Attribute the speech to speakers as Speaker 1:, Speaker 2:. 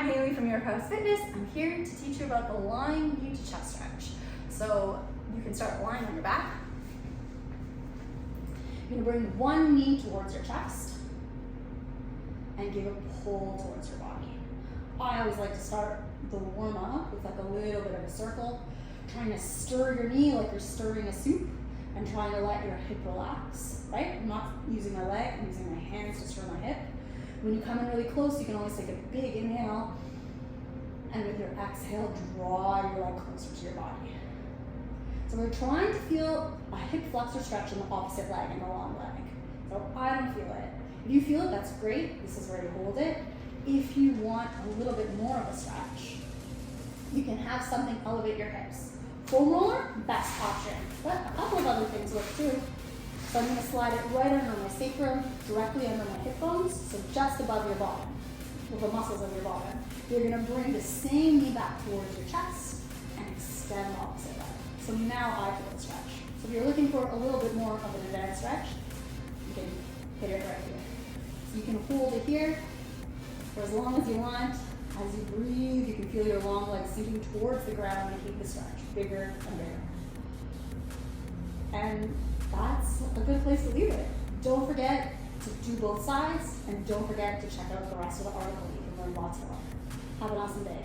Speaker 1: I'm Haley from Your House Fitness. I'm here to teach you about the lying knee to chest stretch. So you can start lying on your back. You're gonna bring one knee towards your chest and give a pull towards your body. I always like to start the warm up with like a little bit of a circle, trying to stir your knee like you're stirring a soup and trying to let your hip relax, right? I'm not using my leg, I'm using my hands to stir my hip. When you come in really close, you can always take a big inhale, and with your exhale, draw your leg closer to your body. So we're trying to feel a hip flexor stretch in the opposite leg and the long leg. So I don't feel it. If you feel it, that's great. This is where you hold it. If you want a little bit more of a stretch, you can have something elevate your hips. Foam roller, best option. But a couple of other things work too. So I'm going to slide it right under my sacrum, directly under my hip bones, so just above your bottom, with the muscles of your bottom. You're going to bring the same knee back towards your chest and extend the opposite leg. So now I feel the stretch. So if you're looking for a little bit more of an advanced stretch, you can hit it right here. So you can hold it here for as long as you want. As you breathe, you can feel your long legs sinking towards the ground and keep the stretch bigger and bigger. And that's a good place to leave it. Don't forget to do both sides, and don't forget to check out the rest of the article. You can learn lots more. Have an awesome day.